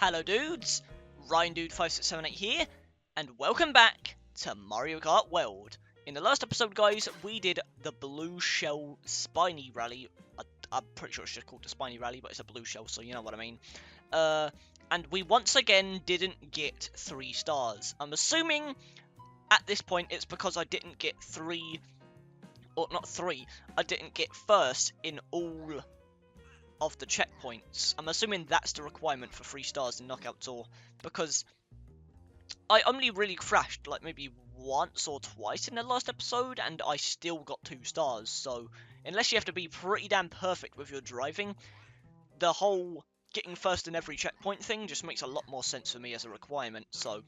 Hello dudes, RyanDude5678 here, and welcome back to Mario Kart World. In the last episode, guys, we did the Blue Shell Spiny Rally. I'm pretty sure it's just called the Spiny Rally, but it's a blue shell, so you know what I mean. And we once again didn't get 3 stars. I'm assuming at this point it's because I didn't get I didn't get first in all of the checkpoints. I'm assuming that's the requirement for 3 stars in Knockout Tour, because I only really crashed like maybe once or twice in the last episode, and I still got 2 stars, so unless you have to be pretty damn perfect with your driving, the whole getting first in every checkpoint thing just makes a lot more sense for me as a requirement, so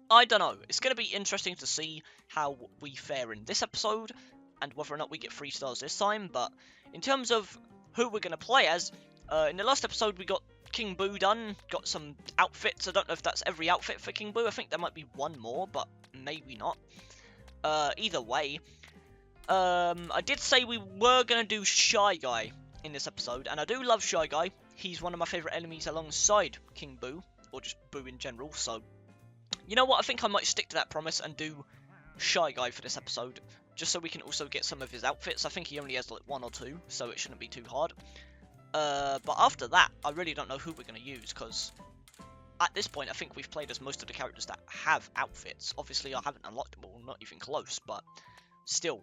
I don't know. It's going to be interesting to see how we fare in this episode, and whether or not we get 3 stars this time, but in terms of who we're going to play as, in the last episode we got King Boo done, got some outfits. I don't know if that's every outfit for King Boo. I think there might be one more, but maybe not. Either way, I did say we were going to do Shy Guy in this episode, and I do love Shy Guy. He's one of my favourite enemies alongside King Boo, or just Boo in general, so you know what, I think I might stick to that promise and do Shy Guy for this episode, just so we can also get some of his outfits. I think he only has like 1 or 2, so it shouldn't be too hard. But after that, I really don't know who we're going to use, because at this point I think we've played as most of the characters that have outfits. Obviously I haven't unlocked them all, not even close, but still.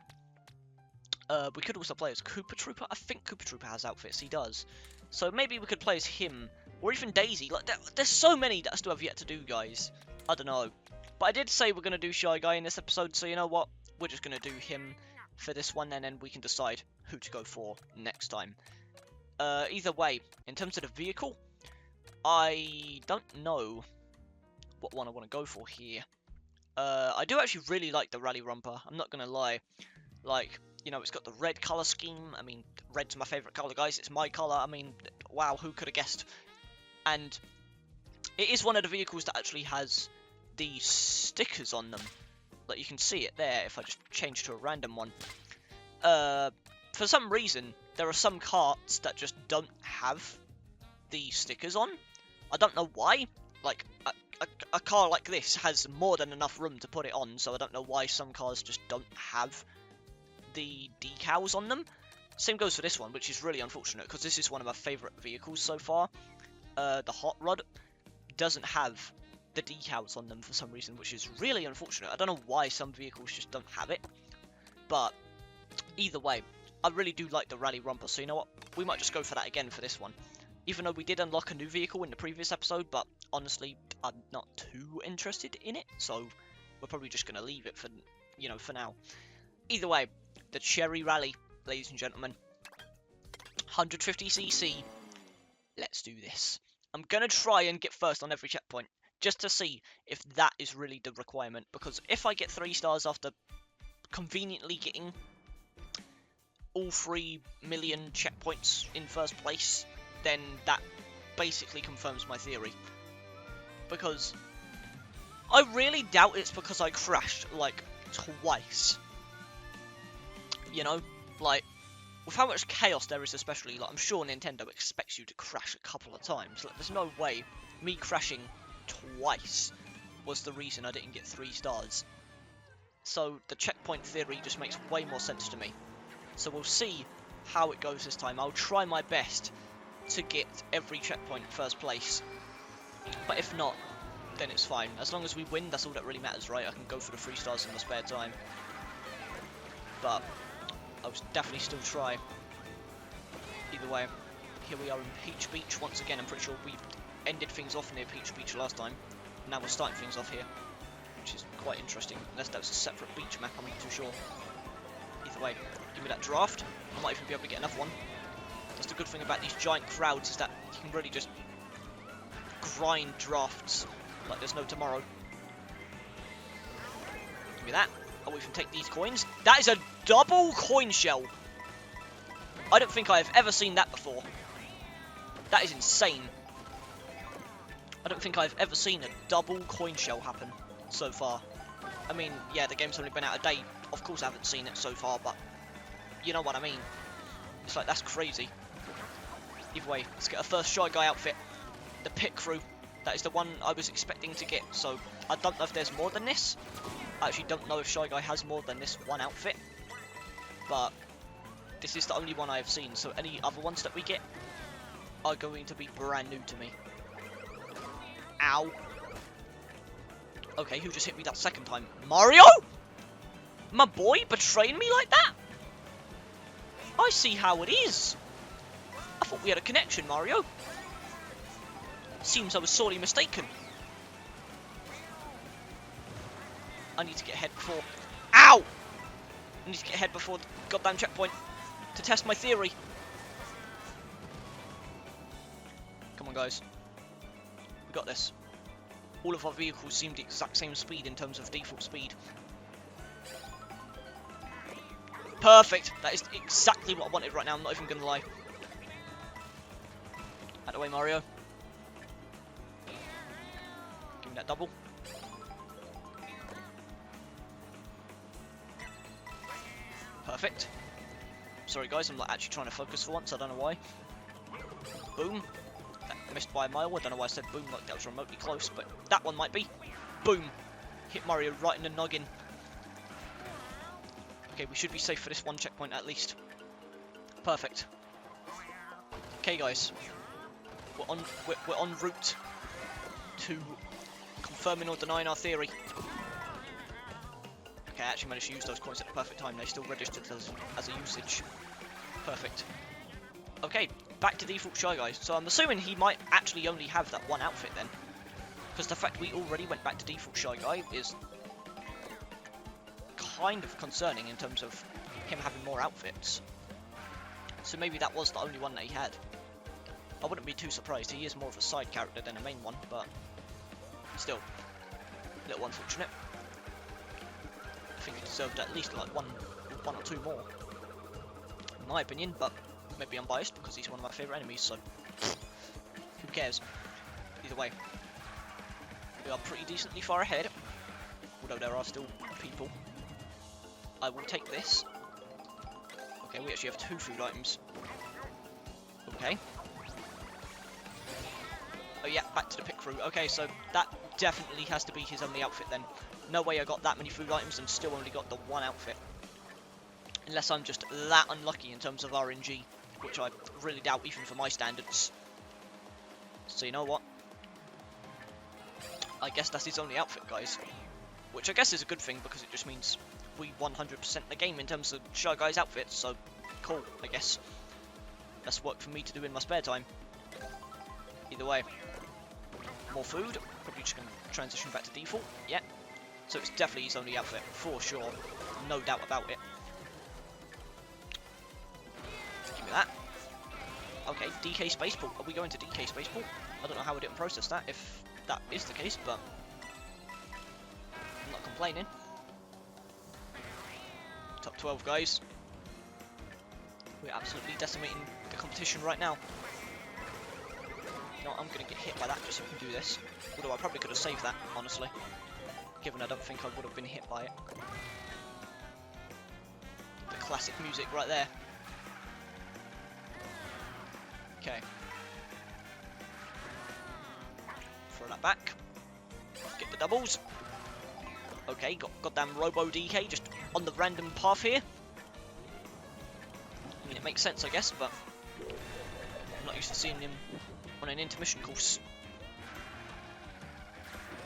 We could also play as Koopa Trooper. I think Koopa Trooper has outfits, he does. So maybe we could play as him, or even Daisy. Like, there's so many that I still have yet to do, guys. I don't know. But I did say we're going to do Shy Guy in this episode, so you know what? We're just going to do him for this one, and then we can decide who to go for next time. Either way, in terms of the vehicle, I don't know what one I want to go for here. I do actually really like the Rally Romper, I'm not going to lie. Like, you know, it's got the red colour scheme. I mean, red's my favourite colour, guys. It's my colour. I mean, wow, who could have guessed? And it is one of the vehicles that actually has the stickers on them. Like, you can see it there if I just change to a random one. For some reason, there are some karts that just don't have the stickers on. I don't know why. Like, a car like this has more than enough room to put it on, so I don't know why some cars just don't have the decals on them. Same goes for this one, which is really unfortunate, because this is one of my favourite vehicles so far. The Hot Rod doesn't have the decals on them for some reason, which is really unfortunate. I don't know why some vehicles just don't have it, but either way, I really do like the Rally Romper, so you know what, we might just go for that again for this one. Even though we did unlock a new vehicle in the previous episode, but honestly, I'm not too interested in it, so we're probably just going to leave it for, you know, for now. Either way, the Cherry Rally, ladies and gentlemen. 150cc. Let's do this. I'm going to try and get first on every checkpoint, just to see if that is really the requirement, because if I get 3 stars after conveniently getting all 3 million checkpoints in first place, then that basically confirms my theory. Because I really doubt it's because I crashed like twice. You know, like, with how much chaos there is, especially, like, I'm sure Nintendo expects you to crash a couple of times. Like, there's no way me crashing twice was the reason I didn't get 3 stars. So the checkpoint theory just makes way more sense to me. So we'll see how it goes this time. I'll try my best to get every checkpoint first place. But if not, then it's fine. As long as we win, that's all that really matters, right? I can go for the 3 stars in my spare time. But I'll definitely still try. Either way, here we are in Peach Beach once again. I'm pretty sure we ended things off near Peach Beach last time. Now we're starting things off here, which is quite interesting. Unless that was a separate beach map, I'm not too sure. Either way, give me that draft. I might even be able to get another one. That's the good thing about these giant crowds, is that you can really just grind drafts like there's no tomorrow. Give me that. I'll even take these coins. That is a double coin shell. I don't think I have ever seen that before. That is insane. I don't think I've ever seen a double coin shell happen so far. I mean, yeah, the game's only been out a day. Of course I haven't seen it so far, but you know what I mean. It's like, that's crazy. Either way, let's get a first Shy Guy outfit. the pit crew. That is the one I was expecting to get, so I don't know if there's more than this. I actually don't know if Shy Guy has more than this one outfit, but this is the only one I have seen, so any other ones that we get are going to be brand new to me. Ow. Okay, who just hit me that second time? Mario? My boy betraying me like that? I see how it is. I thought we had a connection, Mario. Seems I was sorely mistaken. I need to get ahead before... Ow! I need to get ahead before the goddamn checkpoint to test my theory. Come on, guys. We got this. All of our vehicles seem the exact same speed in terms of default speed. Perfect! That is exactly what I wanted right now, I'm not even gonna lie. Out of the way, Mario. Give me that double. Perfect. Sorry guys, I'm not actually trying to focus for once, I don't know why. Boom. That missed by a mile, I don't know why I said boom like that was remotely close, but that one might be. Boom. Hit Mario right in the noggin. Okay, we should be safe for this one checkpoint at least. Perfect. Okay guys. We're on route to confirming or denying our theory. Okay, I actually managed to use those coins at the perfect time. They still registered as a usage. Perfect. Okay, back to default Shy Guy. So I'm assuming he might actually only have that one outfit then. Because the fact we already went back to default Shy Guy is kind of concerning in terms of him having more outfits. So maybe that was the only one that he had. I wouldn't be too surprised. He is more of a side character than a main one, but still, a little unfortunate. I think he deserved at least like one or two more, in my opinion, but maybe I'm biased because he's one of my favourite enemies, so who cares? Either way, we are pretty decently far ahead, although there are still people. I will take this. Okay, we actually have 2 food items. Okay. Oh yeah, back to the pit crew. Okay, so that definitely has to be his only outfit then. No way I got that many food items and still only got the one outfit. Unless I'm just that unlucky in terms of RNG, which I really doubt even for my standards. So you know what? I guess that's his only outfit, guys. Which I guess is a good thing because it just means we 100% the game in terms of Shy Guy's outfits, so cool, I guess. That's work for me to do in my spare time. Either way. More food. Probably just going to transition back to default. Yeah. So it's definitely his only outfit, for sure. No doubt about it. Give me that. Okay, DK Spaceport. Are we going to DK Spaceport? I don't know how we didn't process that, if that is the case, but I'm not complaining. Top 12, guys. We're absolutely decimating the competition right now. You know what, I'm going to get hit by that just so we can do this. Although I probably could have saved that, honestly. Given I don't think I would have been hit by it. The classic music right there. Okay. Throw that back. Get the doubles. Okay, got goddamn Robo DK just on the random path here. I mean, it makes sense, I guess, but I'm not used to seeing him on an intermission course.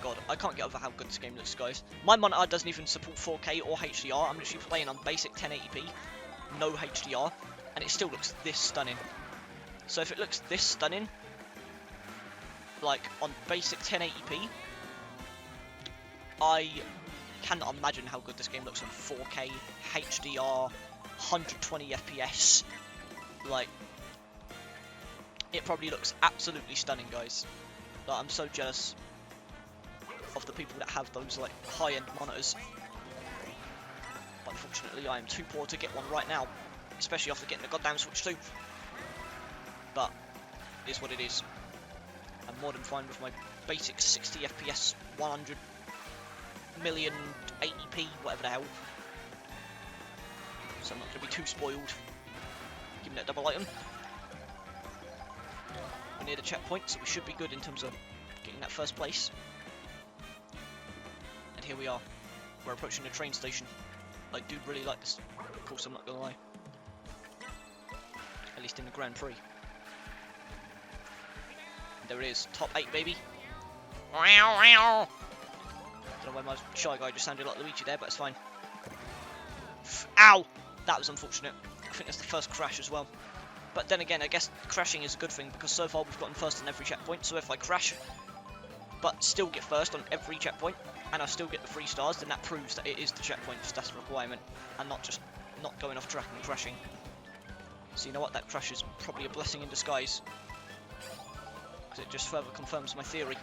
God, I can't get over how good this game looks, guys. My monitor doesn't even support 4K or HDR. I'm literally playing on basic 1080p, no HDR, and it still looks this stunning. So if it looks this stunning, like on basic 1080p, I cannot imagine how good this game looks on 4K, HDR, 120 FPS. Like, it probably looks absolutely stunning, guys. Like, I'm so jealous of the people that have those like high-end monitors. But unfortunately, I am too poor to get one right now, especially after getting the goddamn Switch 2. But it is what it is. I'm more than fine with my basic 60 FPS, 100 million 80p, whatever the hell. So I'm not going to be too spoiled. Give me that double item. We're near the checkpoint, so we should be good in terms of getting that first place. And here we are. We're approaching the train station. I do really like this. Of course, I'm not gonna lie. At least in the Grand Prix. And there it is. Top 8, baby. Don't know why my Shy Guy just sounded like Luigi there, but it's fine. Ow! That was unfortunate. I think that's the first crash as well. But then again, I guess crashing is a good thing, because so far we've gotten first on every checkpoint. So if I crash, but still get first on every checkpoint, and I still get the 3 stars, then that proves that it is the checkpoint, because that's the requirement, and not just not going off track and crashing. So you know what, that crash is probably a blessing in disguise, because it just further confirms my theory.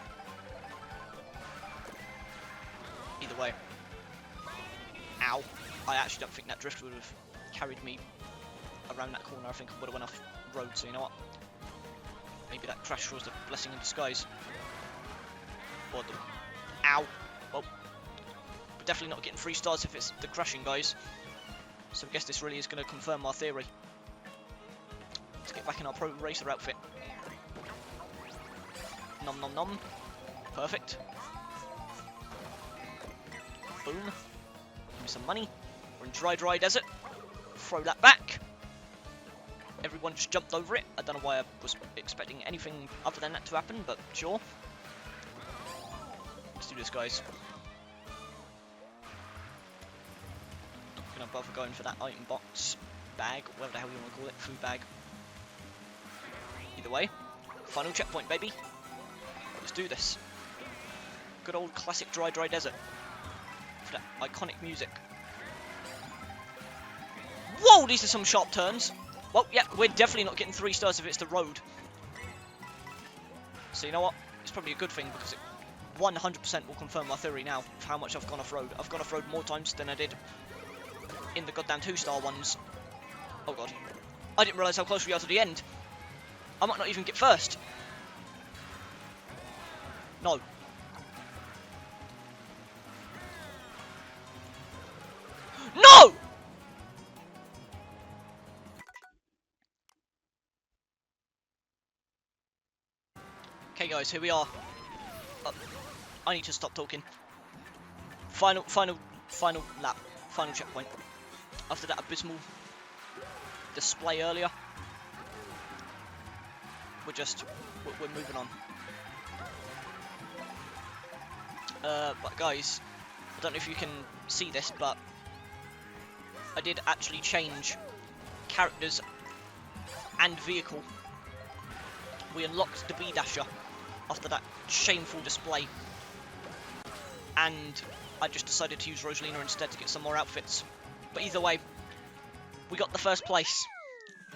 Either way. Ow. I actually don't think that drift would have carried me around that corner. I think I would have went off road, so you know what? Maybe that crash was a blessing in disguise. Or the... Ow! Well, we're definitely not getting 3 stars if it's the crashing, guys. So I guess this really is going to confirm our theory. Let's get back in our Pro Racer outfit. Nom nom nom. Perfect. Boom. Give me some money. We're in dry desert. Throw that back. Everyone just jumped over it. I don't know why I was expecting anything other than that to happen, but sure. Let's do this, guys. Not gonna bother going for that item box, bag, whatever the hell you want to call it, food bag. Either way, final checkpoint, baby. Let's do this. Good old classic dry desert. For that iconic music. Whoa, these are some sharp turns. Well, yeah, we're definitely not getting 3 stars if it's the road. So you know what? It's probably a good thing, because it 100% will confirm my theory now of how much I've gone off-road. I've gone off-road more times than I did in the goddamn 2-star ones. Oh god. I didn't realise how close we are to the end. I might not even get first. No. No! Okay guys, here we are. I need to stop talking. Final lap. Final checkpoint. After that abysmal display earlier. We're moving on. But guys, I don't know if you can see this, but I did actually change characters and vehicle. We unlocked the B-Dasher after that shameful display, and I just decided to use Rosalina instead to get some more outfits. But either way, we got the first place.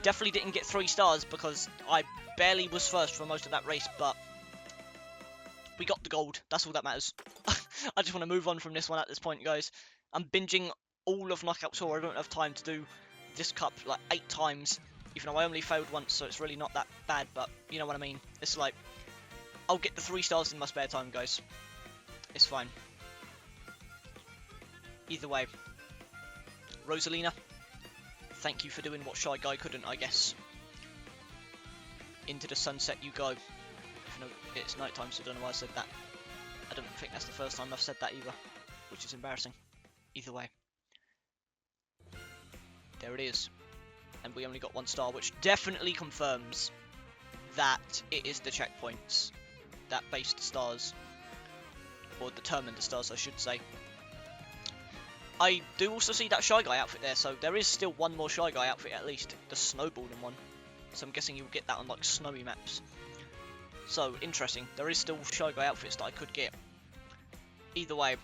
Definitely didn't get 3 stars because I barely was first for most of that race, but we got the gold. That's all that matters. I just want to move on from this one at this point, guys. I'm binging all of Knockout Tour. I don't have time to do this cup like 8 times, even though I only failed once, so it's really not that bad, but you know what I mean. It's like, I'll get the 3 stars in my spare time, guys. It's fine. Either way, Rosalina, thank you for doing what Shy Guy couldn't, I guess. Into the sunset you go. Even though it's nighttime, so I don't know why I said that. I don't think that's the first time I've said that either, which is embarrassing. Either way. There it is. And we only got 1 star, which definitely confirms that it is the checkpoints that base the stars, or determine the stars, I should say. I do also see that Shy Guy outfit there, so there is still 1 more Shy Guy outfit at least, the snowballing one. So I'm guessing you'll get that on like snowy maps. So interesting, there is still Shy Guy outfits that I could get. Either way,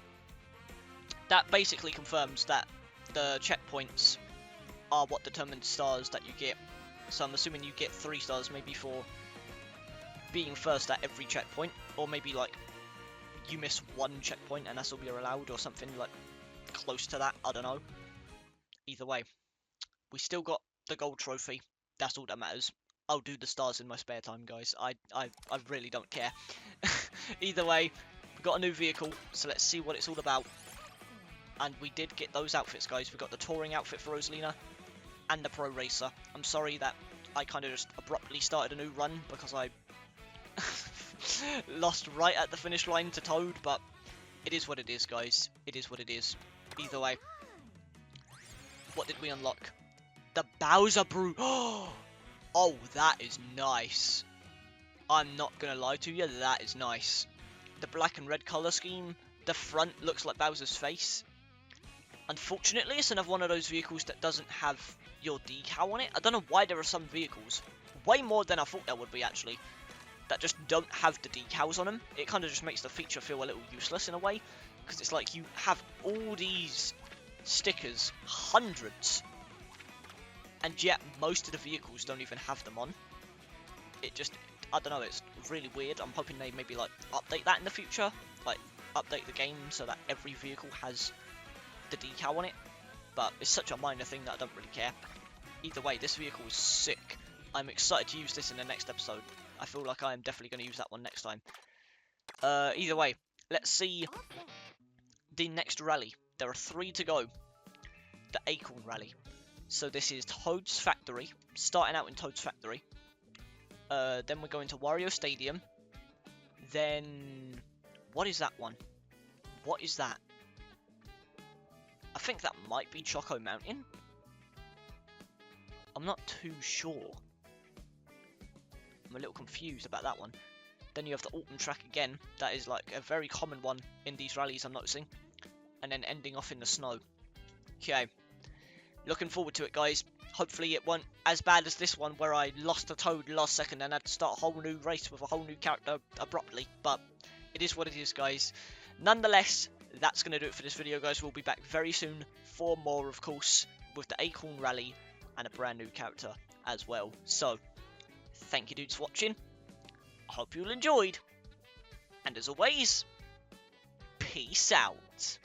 that basically confirms that the checkpoints are what determines stars that you get. So I'm assuming you get 3 stars maybe for being first at every checkpoint, or maybe like you miss 1 checkpoint and that's all you're allowed, or something like close to that. I don't know. Either way, we still got the gold trophy. That's all that matters. I'll do the stars in my spare time, guys. I really don't care. Either way, we got a new vehicle, so let's see what it's all about. And we did get those outfits, guys. We got the touring outfit for Rosalina and the Pro Racer. I'm sorry that I kind of just abruptly started a new run because I Lost right at the finish line to Toad, but it is what it is, guys. It is what it is. Either way. What did we unlock? The Bowser Brew. Oh, that is nice. I'm not gonna lie to you, that is nice. The black and red colour scheme. The front looks like Bowser's face. Unfortunately, it's another one of those vehicles that doesn't have your decal on it. I don't know why there are some vehicles, way more than I thought there would be actually, that just don't have the decals on them. It kind of just makes the feature feel a little useless in a way, because it's like you have all these stickers, hundreds, and yet most of the vehicles don't even have them on. It just, I don't know, it's really weird. I'm hoping they maybe like update that in the future, like update the game so that every vehicle has the decal on it, but it's such a minor thing that I don't really care. Either way, this vehicle is sick. I'm excited to use this in the next episode. I feel like I am definitely going to use that one next time. Either way, let's see the next rally. There are 3 to go. The Acorn Rally. So this is Toad's Factory, starting out in Toad's Factory. Then we're going to Wario Stadium. Then, what is that one? What is that? I think that might be Choco Mountain. I'm not too sure. I'm a little confused about that one. Then you have the Autumn track again. That is like a very common one in these rallies, I'm noticing. And then ending off in the snow. Okay. Looking forward to it, guys. Hopefully it won't as bad as this one where I lost a Toad last second and had to start a whole new race with a whole new character abruptly. But it is what it is, guys. Nonetheless, that's going to do it for this video, guys. We'll be back very soon for more, of course, with the Acorn Rally and a brand new character as well. So, thank you, dudes, for watching. I hope you all enjoyed. And as always, peace out.